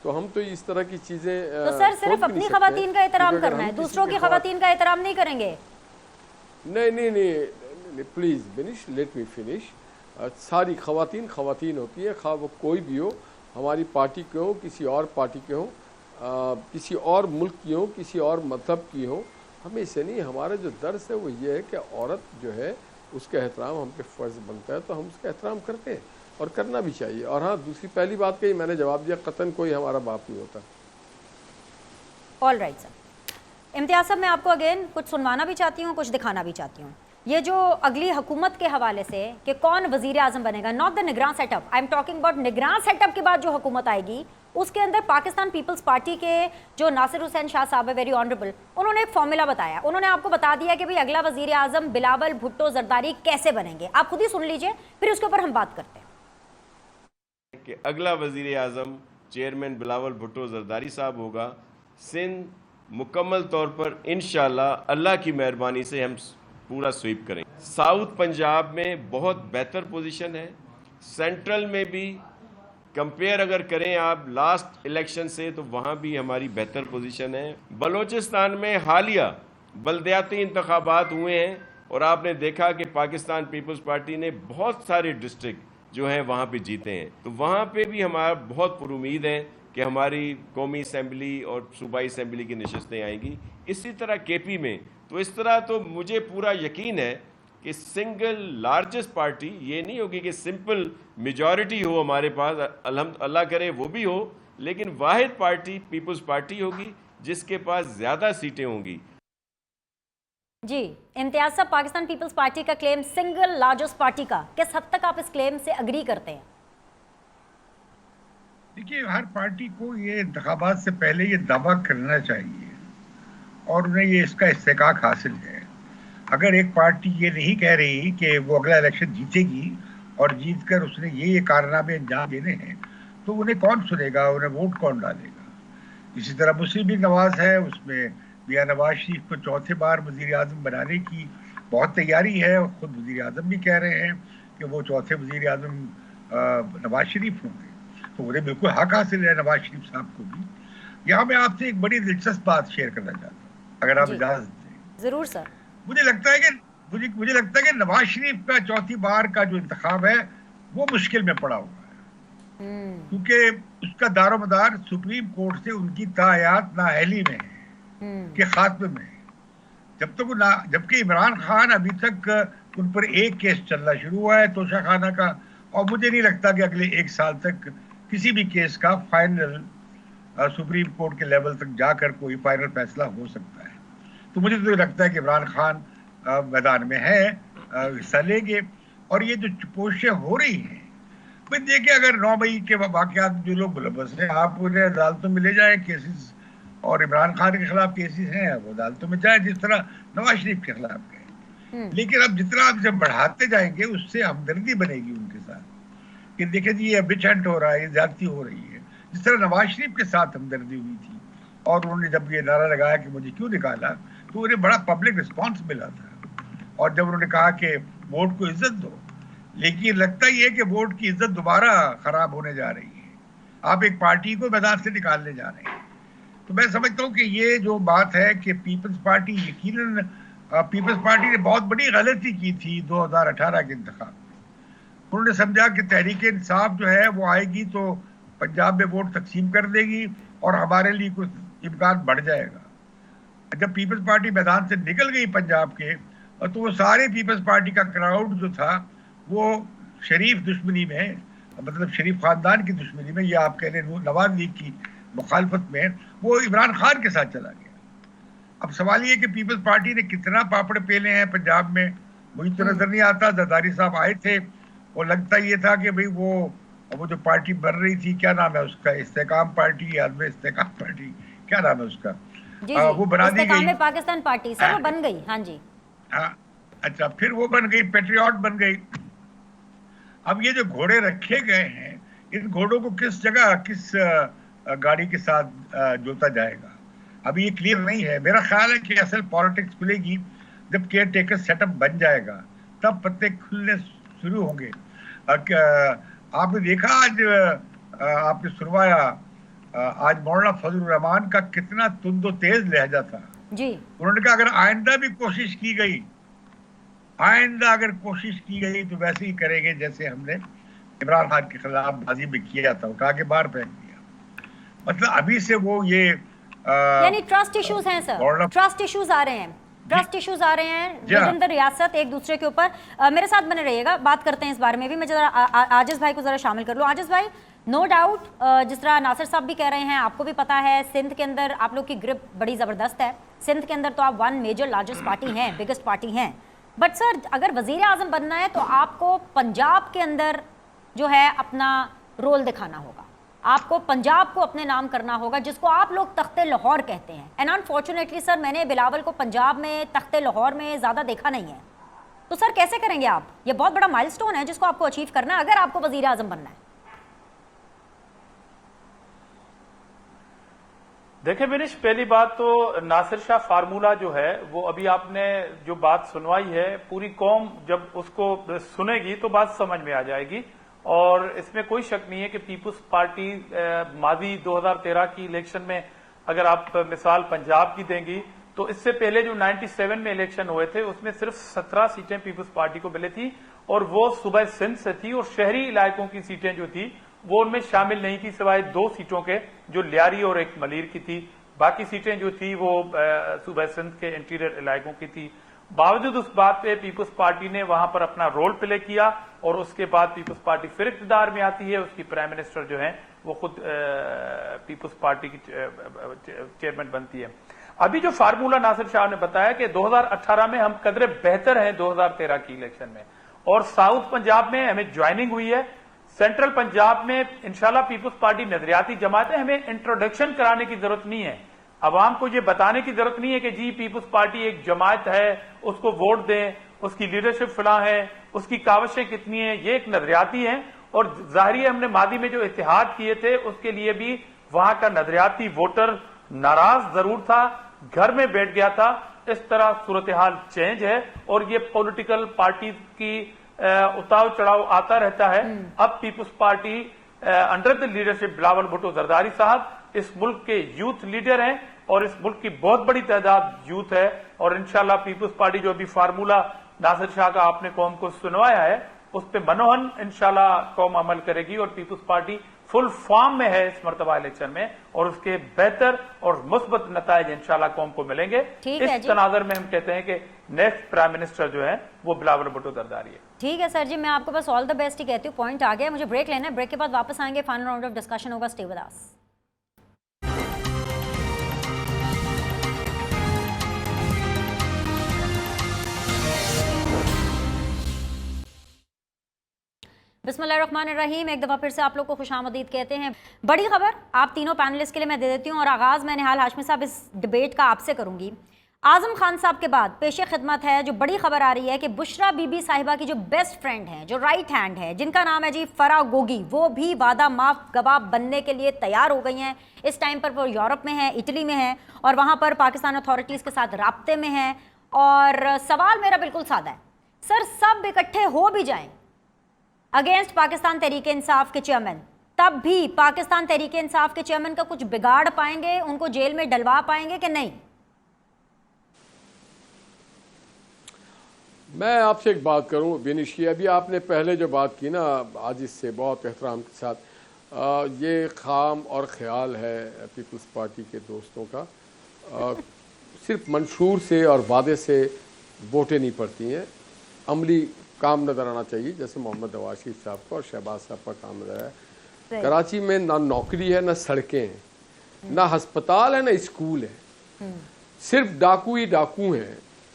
تو ہم تو اس طرح کی چیزیں تو سر صرف اپنی خواتین کا احترام کرنا ہے, دوسروں کی خواتین کا احترام نہیں کریں گے؟ نہیں please Binish let me finish. ساری خواتین ہوتی ہیں, خواہ وہ کوئی بھی ہو, ہماری پارٹی کے ہوں, کسی اور پارٹی کے ہوں, کسی اور ملک کی ہوں, کسی اور مذہب کی ہوں. ہمیں اسے نہیں, ہمارا جو درس ہے وہ یہ ہے کہ عورت جو ہے اس کا احترام ہم پہ فرض بنتا ہے, تو ہم اس کا احترام کرتے ہیں اور کرنا بھی چاہیے. اور ہاں دوسری پہلی بات کہی میں نے جواب دیا, قطعاً کوئی ہمارا باپ نہیں ہوتا. All right sir. امتیاز صاحب میں آپ کو اگین کچھ سنوانا بھی چاہتی ہوں, کچھ دکھانا بھی چاہتی ہوں. یہ جو اگلی حکومت کے حوالے سے کہ کون وزیر اعظم بنے گا, ناٹ دا نگراں set up, I am talking about نگراں سیٹ اپ کے بعد جو حکومت آئے گی اس کے اندر پاکستان پیپلز پارٹی کے جو ناصر حسین شاہ صاحب ہے ویری آنریبل، انہوں نے ایک فارمولا بتایا، انہوں نے آپ کو بتا دیا کہ بھئی اگلا وزیر اعظم بلاول بھٹو زرداری کیسے بنیں گے. آپ خود ہی سن لیجئے، پھر اس کے اوپر ہم بات کرتے ہیں. کہ اگلا وزیر اعظم چیئرمین بلاول بھٹو زرداری صاحب ہوگا. سندھ مکمل طور پر انشاءاللہ اللہ کی مہربانی سے ہم پورا سویپ کریں. ساؤتھ پنجاب میں بہت بہتر پوزیشن ہے، سینٹرل میں بھی کمپیئر اگر کریں آپ لاسٹ الیکشن سے تو وہاں بھی ہماری بہتر پوزیشن ہے. بلوچستان میں حالیہ بلدیاتی انتخابات ہوئے ہیں اور آپ نے دیکھا کہ پاکستان پیپلز پارٹی نے بہت سارے ڈسٹرکٹ جو ہیں وہاں پہ جیتے ہیں، تو وہاں پہ بھی ہمارا بہت پر امید ہے کہ ہماری قومی اسمبلی اور صوبائی اسمبلی کی نشستیں آئیں گی. اسی طرح کے پی میں، تو اس طرح تو مجھے پورا یقین ہے کہ سنگل لارجسٹ پارٹی یہ نہیں ہوگی کہ سمپل میجورٹی ہو ہمارے پاس، اللہ کرے وہ بھی ہو، لیکن واحد پارٹی پیپلز پارٹی ہوگی جس کے پاس زیادہ سیٹیں ہوں گی. جی امتیاز صاحب، پاکستان پیپلز پارٹی کا کلیم سنگل لارجسٹ پارٹی کا، کس حد تک آپ اس کلیم سے اگری کرتے ہیں؟ دیکھیے، ہر پارٹی کو یہ انتخابات سے پہلے یہ دعویٰ کرنا چاہیے اور انہیں یہ اس کا استحقاق حاصل ہے. اگر ایک پارٹی یہ نہیں کہہ رہی کہ وہ اگلا الیکشن جیتے گی اور جیت کر اس نے یہ کارنامے انجام دینے ہیں، تو انہیں کون سنے گا، انہیں ووٹ کون ڈالے گا؟ اسی طرح مسلم لیگ نواز ہے، اس میں میاں نواز شریف کو چوتھے بار وزیر اعظم بنانے کی بہت تیاری ہے، خود وزیر اعظم بھی کہہ رہے ہیں کہ وہ چوتھے وزیر اعظم نواز شریف ہوں گے، تو انہیں بالکل حق حاصل ہے نواز شریف صاحب کو بھی. یہاں میں آپ سے ایک بڑی دلچسپ بات شیئر کرنا چاہتا ہوں اگر آپ اجازت دیں. ضرور سر. مجھے لگتا ہے کہ نواز شریف کا چوتھی بار کا جو انتخاب ہے وہ مشکل میں پڑا ہوا ہے، کیونکہ اس کا دار و مدار سپریم کورٹ سے ان کی تاحیات نااہلی میں ہے کہ خاتمے میں ہے. جبکہ عمران خان ابھی تک ان پر ایک کیس چلنا شروع ہوا ہے توشہ خانہ کا، اور مجھے نہیں لگتا کہ اگلے ایک سال تک کسی بھی کیس کا فائنل سپریم کورٹ کے لیول تک جا کر کوئی فائنل فیصلہ ہو سکتا ہے. تو مجھے تو لگتا ہے کہ عمران خان میدان میں ہے، حصہ لیں گے. اور یہ جو کوششیں ہو رہی ہیں، بھائی دیکھیں اگر 9 مئی کے واقعات جو لوگ ملوث ہیں، آپ انہیں عدالتوں میں لے جائیں کیسز، اور عمران خان کے خلاف کیسز ہیں وہ عدالتوں میں جائیں جس طرح نواز شریف کے خلاف گئے. لیکن اب جتنا آپ جب بڑھاتے جائیں گے اس سے ہمدردی بنے گی ان کے ساتھ کہ دیکھیں جی یہ وچ ہنٹ ہو رہا ہے، یہ زیادتی ہو رہی ہے. جس طرح نواز شریف کے ساتھ ہمدردی ہوئی تھی اور انہوں نے جب یہ نعرہ لگایا کہ مجھے کیوں نکالا، تو انہیں بڑا پبلک رسپانس ملا تھا. اور جب انہوں نے کہا کہ ووٹ کو عزت دو، لیکن لگتا یہ کہ ووٹ کی عزت دوبارہ خراب ہونے جا رہی ہے، آپ ایک پارٹی کو میدان سے نکالنے جا رہے ہیں. تو میں سمجھتا ہوں کہ یہ جو بات ہے کہ پیپلز پارٹی، یقیناً پیپلز پارٹی نے بہت بڑی غلطی کی تھی 2018 کے انتخاب میں. انہوں نے سمجھا کہ تحریک انصاف جو ہے وہ آئے گی تو پنجاب میں ووٹ تقسیم کر دے گی اور ہمارے لیے کچھ امکان بڑھ جائے گا. جب پیپلز پارٹی میدان سے نکل گئی پنجاب کے، تو وہ سارے پیپلز پارٹی کا کراؤڈ جو تھا وہ شریف دشمنی میں، مطلب شریف خاندان کی دشمنی میں، یا آپ کہہ لیں نواز لیگ کی مخالفت میں، وہ عمران خان کے ساتھ چلا گیا. اب سوال یہ کہ پیپلز پارٹی نے کتنا پاپڑ پیلے ہیں پنجاب میں، مجھے تو نظر نہیں آتا. زرداری صاحب آئے تھے، وہ لگتا یہ تھا کہ بھئی وہ جو پارٹی بن رہی تھی، کیا نام ہے اس کا، استحکام پارٹی یا عدم استحکام پارٹی، کیا نام ہے اس کا، وہ بنا دی گئی. استحکام پاکستان پارٹی سر، وہ بن گئی. ہاں جی، ہاں اچھا، پھر وہ بن گئی پیٹریوٹ بن گئی. اب یہ جو گھوڑے رکھے گئے ہیں، ان گھوڑوں کو کس جگہ کس گاڑی کے ساتھ جوتا جائے گا، ابھی یہ کلیئر نہیں ہے. میرا خیال ہے کہ اصل پالیٹکس کھلے گی جب کیئر ٹیکر سیٹ اپ بن جائے گا، تب پتے کھلنے شروع ہوں گے. آپ نے دیکھا آج، آپ نے سنوایا آج مولانا فضل الرحمان کا کتنا تند و تیز لہجہ تھا. جی انہوں نے کہا اگر آئندہ بھی کوشش کی گئی، تو ویسے ہی کریں گے جیسے ہم نے عمران خان کے خلاف ماضی میں کیا تھا، کہا کہ باہر پھینک دیا. مطلب ابھی سے وہ یہ یعنی ٹرسٹ ایشوز ہیں سر، ٹرسٹ ایشوز آ رہے ہیں، ٹرسٹ ایشوز آ رہے ہیں ود ان ریاست ایک دوسرے کے اوپر. میرے ساتھ بنے رہیے گا، بات کرتے ہیں اس بارے میں بھی. میں ذرا عاجز بھائی کو ذرا شامل کر لوں. عاجز بھائی، نو ڈاؤٹ جس طرح ناصر صاحب بھی کہہ رہے ہیں، آپ کو بھی پتا ہے سندھ کے اندر آپ لوگ کی گرپ بڑی زبردست ہے. سندھ کے اندر تو آپ 1 میجر لارجسٹ پارٹی ہیں، بگسٹ پارٹی ہیں. بٹ سر اگر وزیر اعظم بننا ہے تو آپ کو پنجاب کے اندر جو ہے اپنا رول دکھانا ہوگا. آپ کو پنجاب کو اپنے نام کرنا ہوگا، جس کو آپ لوگ تخت لاہور کہتے ہیں. اینڈ انفارچونیٹلی سر میں نے بلاول کو پنجاب میں تخت لاہور میں زیادہ دیکھا نہیں ہے. تو سر کیسے کریں گے آپ؟ یہ بہت بڑا مائل سٹون ہے جس کو آپ کو اچیو کرنا ہے اگر آپ کو وزیر اعظم بننا ہے. دیکھیں بینش، پہلی بات تو ناصر شاہ فارمولہ جو ہے وہ ابھی آپ نے جو بات سنوائی ہے، پوری قوم جب اس کو سنے گی تو بات سمجھ میں آ جائے گی. اور اس میں کوئی شک نہیں ہے کہ پیپلز پارٹی ماضی 2013 کی الیکشن میں اگر آپ مثال پنجاب کی دیں گی تو اس سے پہلے جو 97 میں الیکشن ہوئے تھے اس میں صرف 17 سیٹیں پیپلز پارٹی کو ملی تھی، اور وہ صوبہ سندھ سے تھی، اور شہری علاقوں کی سیٹیں جو تھی وہ ان میں شامل نہیں تھی سوائے 2 سیٹوں کے جو لیاری اور ایک ملیر کی تھی. باقی سیٹیں جو تھی وہ صوبہ سندھ کے انٹیریئر علاقوں کی تھی. باوجود اس بات پہ پیپلز پارٹی نے وہاں پر اپنا رول پلے کیا، اور اس کے بعد پیپلز پارٹی پھر اقتدار میں آتی ہے. اس کی پرائم منسٹر جو ہیں وہ خود پیپلز پارٹی کی چیئرمین بنتی ہے. ابھی جو فارمولہ ناصر شاہ نے بتایا کہ 2018 میں ہم قدرے بہتر ہیں 2013 کی الیکشن میں، اور ساؤتھ پنجاب میں ہمیں جوائننگ ہوئی ہے. سینٹرل پنجاب میں انشاءاللہ پیپلز پارٹی نظریاتی جماعت ہے، ہمیں انٹروڈکشن کرانے کی ضرورت نہیں ہے. عوام کو یہ بتانے کی ضرورت نہیں ہے کہ جی پیپلز پارٹی ایک جماعت ہے، اس کو ووٹ دیں، اس کی لیڈرشپ فلاں ہے، اس کی کاوشیں کتنی ہیں. یہ ایک نظریاتی ہے، اور ظاہری ہم نے ماضی میں جو اتحاد کیے تھے اس کے لیے بھی وہاں کا نظریاتی ووٹر ناراض ضرور تھا، گھر میں بیٹھ گیا تھا. اس طرح صورتحال چینج ہے، اور یہ پولیٹیکل پارٹیز کی اتاؤ چڑھاؤ آتا رہتا ہے. اب Peoples Party under the leadership Bilawal Bhutto Zardari صاحب اس ملک کے یوتھ لیڈر ہیں، اور اس ملک کی بہت بڑی تعداد یوتھ ہے. اور انشاءاللہ پیپلز پارٹی جو ابھی فارمولہ ناصر شاہ کا آپ نے قوم کو سنوایا ہے اس پہ منوہن انشاءاللہ قوم عمل کرے گی، اور پیپلز پارٹی فل فارم میں ہے اس مرتبہ الیکشن میں، اور اس کے بہتر اور مثبت نتائج انشاءاللہ قوم کو ملیں گے. اس تناظر میں ہم کہتے ہیں کہ نیکسٹ پرائم منسٹر جو ہے وہ بلاول بھٹو زرداری ہے. ٹھیک ہے سر جی، میں آپ کو بس آل دا بیسٹ ہی کہتی ہوں. پوائنٹ آ گیا، مجھے بریک لینا ہے، بریک کے بعد واپس آئیں گے، فائنل راؤنڈ آف ڈسکشن ہوگا. Stay with us. بسم اللہ الرحمن الرحیم. ایک دفعہ پھر سے آپ لوگ کو خوش آمدید کہتے ہیں. بڑی خبر آپ تینوں پینلسٹ کے لیے میں دے دیتی ہوں، اور آغاز میں نہال ہاشمی صاحب اس ڈیبیٹ کا آپ سے کروں گی. اعظم خان صاحب کے بعد پیش خدمت ہے جو بڑی خبر آ رہی ہے کہ بشرا بی بی صاحبہ کی جو بیسٹ فرینڈ ہیں، جو رائٹ ہینڈ ہے، جن کا نام ہے جی فرا گوگی، وہ بھی وعدہ معاف گواہ بننے کے لیے تیار ہو گئی ہیں. اس ٹائم پر وہ یورپ میں ہیں، اٹلی میں ہیں، اور وہاں پر پاکستان اتھارٹیز کے ساتھ رابطے میں ہیں. اور سوال میرا بالکل سادہ ہے سر، سب اکٹھے ہو بھی جائیں اگینسٹ پاکستان تحریک انصاف کے چیئرمین، تب بھی پاکستان تحریک انصاف کے چیئرمین کا کچھ بگاڑ پائیں گے، ان کو جیل میں ڈلوا پائیں گے کہ نہیں؟ میں آپ سے ایک بات کروں بینش کی، ابھی آپ نے پہلے جو بات کی نا آج، اس سے بہت احترام کے ساتھ، یہ خام اور خیال ہے پیپلز پارٹی کے دوستوں کا. صرف منشور سے اور وعدے سے ووٹیں نہیں پڑتی ہیں، عملی کام نظر آنا چاہیے، جیسے محمد نواز شریف صاحب کا اور شہباز صاحب کا کام نظر آیا. کراچی میں نہ نوکری ہے، نہ سڑکیں ہیں، نہ ہسپتال ہے، نہ اسکول ہے، صرف ڈاکو ہی ڈاکو ہیں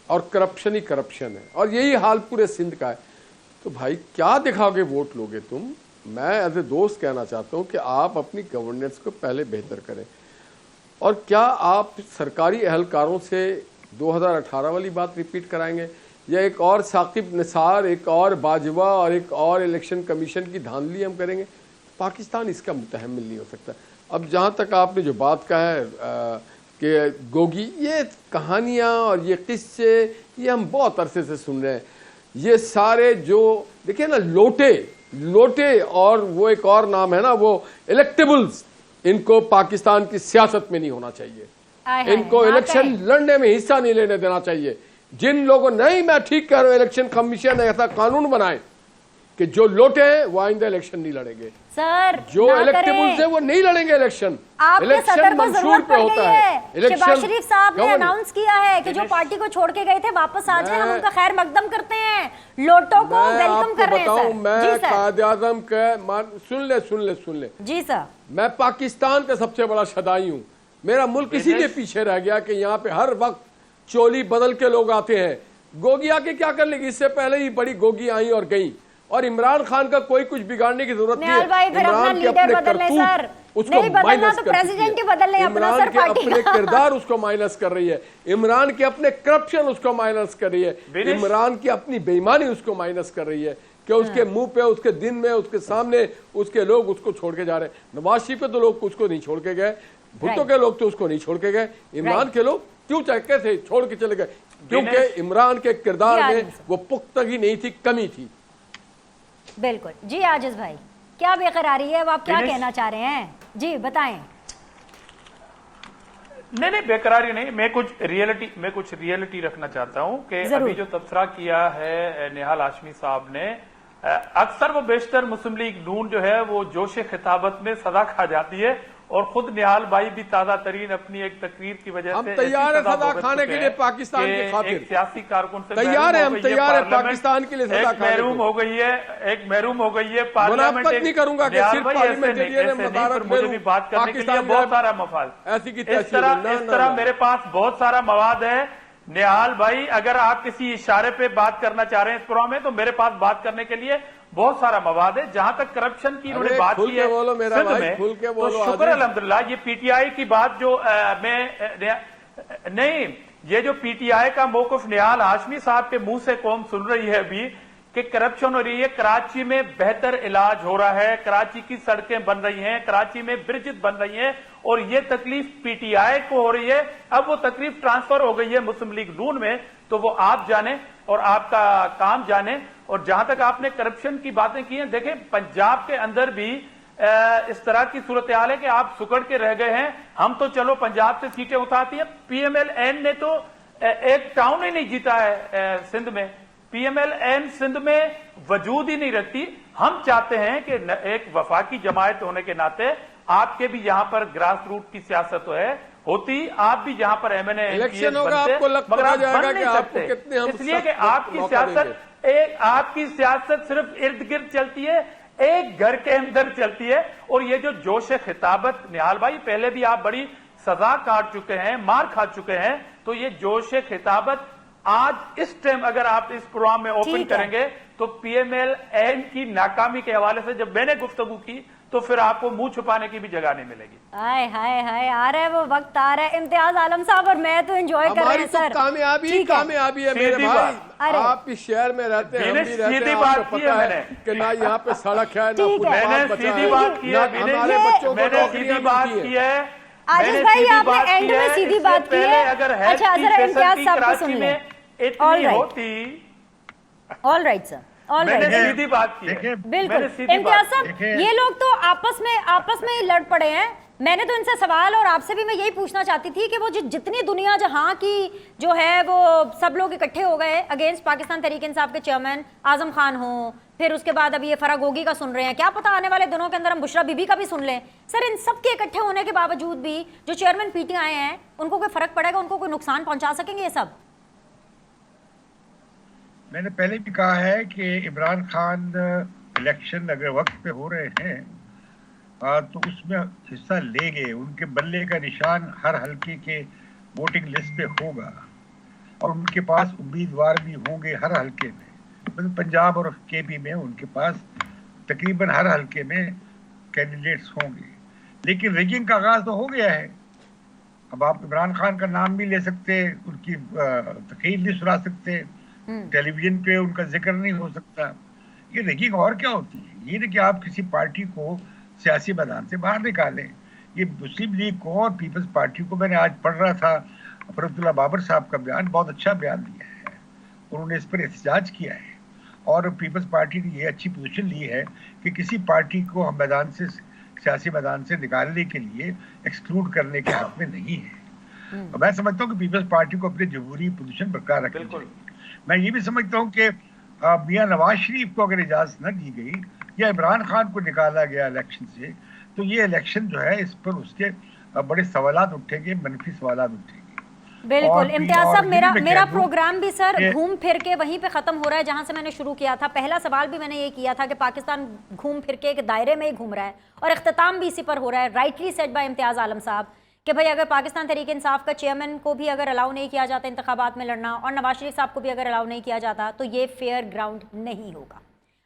اور کرپشن ہی کرپشن ہے، اور یہی حال پورے سندھ کا ہے. تو بھائی کیا دکھاؤ گے ووٹ لوگے تم؟ میں ایز اے دوست کہنا چاہتا ہوں کہ آپ اپنی گورننس کو پہلے بہتر کریں. اور کیا آپ سرکاری اہلکاروں سے 2018 والی بات ریپیٹ کرائیں گے، یا ایک اور ثاقب نثار، ایک اور باجوہ اور ایک اور الیکشن کمیشن کی دھاندلی ہم کریں گے؟ پاکستان اس کا متحمل نہیں ہو سکتا. اب جہاں تک آپ نے جو بات کہا ہے کہ گوگی، یہ کہانیاں اور یہ قصے یہ ہم بہت عرصے سے سن رہے ہیں. یہ سارے جو دیکھیں نا لوٹے اور وہ ایک اور نام ہے نا وہ الیکٹیبلز، ان کو پاکستان کی سیاست میں نہیں ہونا چاہیے. ان کو الیکشن لڑنے میں حصہ نہیں لینے دینا چاہیے. جن لوگوں نہیں، میں ٹھیک کہہ رہا ہوں، الیکشن کمیشن ایسا قانون بنائے کہ جو لوٹے ہیں وہ آئندہ الیکشن نہیں لڑیں گے. سر جو الیکٹیبلز ہیں وہ نہیں لڑیں گے الیکشن. آپ کے صدر کو ضرورت پڑ گئی ہے. شہباز شریف صاحب نے اناؤنس کیا ہے کہ جو پارٹی کو چھوڑ کے گئے تھے واپس آ جائیں، ہم ان کا خیر مقدم کرتے ہیں، لوٹوں کو ویلکم کر رہے ہیں. میں قائد اعظم کا سن لے جی سر، میں پاکستان کا سب سے بڑا شدائی ہوں. میرا ملک اسی لیے پیچھے رہ گیا کہ یہاں پہ ہر وقت چولی بدل کے لوگ آتے ہیں. گوگی آ کے کیا کر لے گی؟ اس سے پہلے ہی بڑی گوگی آئیں اور گئیں. اور عمران خان کا کوئی کچھ بگاڑنے کی ضرورت نہیں نیال بھائی ہے. پھر اپنا عمران کے لیڈر اپنے بدل لیں کرتوت سر. اس کو نہیں بدلنا مائنس تو کر پریزیڈنٹ ہی چکی ہے. بدل لیں اپنا عمران سر کے پارٹی اپنے کا. کردار اس کو مائنس کر رہی ہے, عمران کے اپنے کرپشن اس کو مائنس کر رہی ہے, عمران کی اپنی بے ایمانی اس کو مائنس کر رہی ہے کہ اس کے منہ پہ, اس کے دن میں, اس کے سامنے اس کے لوگ اس کو چھوڑ کے جا رہے ہیں. نواز شریف پہ تو لوگ اس کو نہیں چھوڑ کے گئے, بھٹو کے لوگ تو اس کو نہیں چھوڑ کے گئے, عمران کے لوگ کیوں چاہتے تھے چھوڑ کے چلے گئے؟ کیونکہ عمران کے کردار میں وہ پختگی نہیں تھی, کمی تھی. بالکل. جی عاجز بھائی کیا بے قراری ہے, اب آپ کیا کہنا چاہ رہے ہیں؟ جی بتائیں. نہیں بے قراری نہیں, میں کچھ ریئلٹی رکھنا چاہتا ہوں کہ ابھی جو تبصرہ کیا ہے نہال ہاشمی صاحب نے, اکثر و بیشتر مسلم لیگ نون جو ہے وہ جوش خطابت میں سزا کھا جاتی ہے, اور خود نہال بھائی بھی تازہ ترین اپنی ایک تقریر کی وجہ سے ہم تیار ہیں سزا کھانے کے لیے پاکستان کی خاطر, ایک سیاسی کارکن سے تیار ہیں, ہم تیار ہیں پاکستان کے لیے سزا کھانے محروم ہو گئی ہے, ایک محروم ہو گئی ہے پارلیمنٹ. منافقت نہیں کروں گا کہ صرف پارلیمنٹیرین مدارت مجھے بھی بات کرنے کے لیے بہت سارا مفاد, اس طرح میرے پاس بہت سارا مواد ہے. نہال بھائی اگر آپ کسی اشارے پہ بات کرنا چاہ رہے ہیں اس پروگرام میں تو میرے پاس بات کرنے کے لیے بہت سارا مواد ہے. جہاں تک کرپشن کی انہوں نے بات کی ہے سندھ میں, تو شکر الحمدللہ. یہ پی ٹی آئی کی بات جو نہیں, یہ جو پی ٹی آئی کا موقف نہال ہاشمی صاحب کے منہ سے قوم سن رہی ہے ابھی کہ کرپشن ہو رہی ہے, کراچی میں بہتر علاج ہو رہا ہے, کراچی کی سڑکیں بن رہی ہیں, کراچی میں برجز بن رہی ہیں, اور یہ تکلیف پی ٹی آئی کو ہو رہی ہے. اب وہ تکلیف ٹرانسفر ہو گئی ہے مسلم لیگ نون میں, تو وہ آپ جانیں اور آپ کا کام جانیں. اور جہاں تک آپ نے کرپشن کی باتیں کی ہیں, دیکھیں پنجاب کے اندر بھی اس طرح کی صورتحال ہے کہ آپ سکڑ کے رہ گئے ہیں. ہم تو چلو پنجاب سے سیٹیں اٹھاتی ہیں, پی ایم ایل این نے تو ایک ٹاؤن ہی نہیں جیتا ہے سندھ میں, P M L N Sindh میں وجود ہی نہیں رکھتی. ہم چاہتے ہیں کہ ایک وفاقی جماعت ہونے کے ناطے آپ کے بھی یہاں پر گراس روٹ کی سیاست ہوتی, آپ بھی جہاں پر ایم این اے الیکشن ہوگا آپ کو لگتا جائے گا کہ آپ کو کتنے ہم, اس لیے کہ آپ کی سیاست صرف ارد گرد چلتی ہے, ایک گھر کے اندر چلتی ہے. اور یہ جو جوش خطابت, نہال بھائی پہلے بھی آپ بڑی سزا کاٹ چکے ہیں, مار کھا چکے ہیں, تو یہ جوش خطابت آج اس ٹائم اگر آپ اس پروگرام میں اوپن کریں گے تو پی ایم ایل این کی ناکامی کے حوالے سے جب میں نے گفتگو کی تو پھر آپ کو منہ چھپانے کی بھی جگہ نہیں ملے گی. ہائے ہائے ہائے, آ رہا ہے وہ وقت, آ رہا ہے. امتیاز عالم صاحب اور میں تو انجوائے کر رہے ہیں سر. کامیابی ہے میرے بھائی, آپ اس شہر میں رہتے ہیں, ہم بھی رہتے ہیں, آپ کو پتا ہے کہ نہ یہاں پہ سڑک ہے, نہ فٹ پاتھ بچا ہے, ہمارے بچوں کو نوکریاں ملتی ہیں. عاجز بھائی آپ نے اینڈ میں سیدھی بات کی ہے. اچھا ذرا امتیاز صاحب کو سن لیں. آل رائٹ سر, بالکل. امتیاز صاحب یہ لوگ تو آپس میں لڑ پڑے ہیں. میں نے تو ان سے سوال, اور آپ سے بھی میں یہی پوچھنا چاہتی تھی کہ وہ جتنی دنیا جہاں کی جو ہے وہ سب لوگ اکٹھے ہو گئے اگینسٹ پاکستان تحریک انصاف کے چیئرمین اعظم خان ہوں, پھر اس کے بعد ابھی یہ فرح گوگی کا سن رہے ہیں, کیا پتا آنے والے دنوں کے اندر ہم بشرا بی بی کا بھی سن لیں. سر ان سب کے اکٹھے ہونے کے باوجود بھی جو چیئرمین پی ٹی آئی ہیں ان کو کوئی فرق پڑے گا, ان کو کوئی نقصان پہنچا سکیں گے یہ سب؟ میں نے پہلے بھی کہا ہے کہ عمران خان الیکشن اگر وقت پہ ہو رہے ہیں تو اس میں حصہ لیں گے. ان کے بلے کا نشان ہر حلقے کے ووٹنگ لسٹ پہ ہوگا, اور ان کے پاس امیدوار بھی ہوں گے ہر حلقے میں. پنجاب اور کے پی میں ان کے پاس تقریباً ہر حلقے میں کینڈیڈیٹس ہوں گے. لیکن ریگنگ کا آغاز تو ہو گیا ہے. اب آپ عمران خان کا نام بھی لے سکتے, ان کی تقریر بھی سنا سکتے, ٹیلی ویژن پہ ان کا ذکر نہیں ہو سکتا. یہ ریگنگ اور کیا ہوتی ہے؟ یہ نہیں کہ آپ کسی پارٹی کو سیاسی میدان سے باہر نکالیں. یہ مسلم لیگ کو اور پیپلز پارٹی کو, میں نے آج پڑھ رہا تھا فرحت اللہ بابر صاحب کا بیان, بہت اچھا بیان دیا ہے, انہوں نے اس پر احتجاج کیا ہے. اور پیپلز پارٹی نے یہ اچھی پوزیشن لی ہے کہ کسی پارٹی کو ہم میدان سے, سیاسی میدان سے نکالنے کے لیے ایکسکلوڈ کرنے کے حق میں نہیں ہے. میں سمجھتا ہوں کہ پیپلز پارٹی کو اپنی جمہوری پوزیشن برقرار رکھنی چاہیے. میں یہ بھی سمجھتا ہوں کہ میاں نواز شریف کو اگر اجازت نہ دی گئی یا عمران خان کو نکالا گیا الیکشن سے, تو یہ الیکشن جو ہے اس پر اس کے بڑے سوالات اٹھیں گے, منفی سوالات اٹھیں گے. بالکل. امتیاز صاحب میرا پروگرام بھی سر گھوم پھر کے وہیں پہ ختم ہو رہا ہے جہاں سے میں نے شروع کیا تھا. پہلا سوال بھی میں نے یہ کیا تھا کہ پاکستان گھوم پھر کے ایک دائرے میں ہی گھوم رہا ہے, اور اختتام بھی اسی پر ہو رہا ہے. رائٹلی سیڈ بائی امتیاز عالم صاحب کہ بھائی اگر پاکستان تحریک انصاف کا چیئرمین کو بھی اگر الاؤ نہیں کیا جاتا انتخابات میں لڑنا, اور نواز شریف صاحب کو بھی اگر الاؤ نہیں کیا جاتا, تو یہ فیئر گراؤنڈ نہیں ہوگا.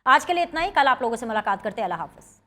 آج کے لیے اتنا ہی، کل آپ لوگوں سے ملاقات کرتے ہیں، اللہ حافظ۔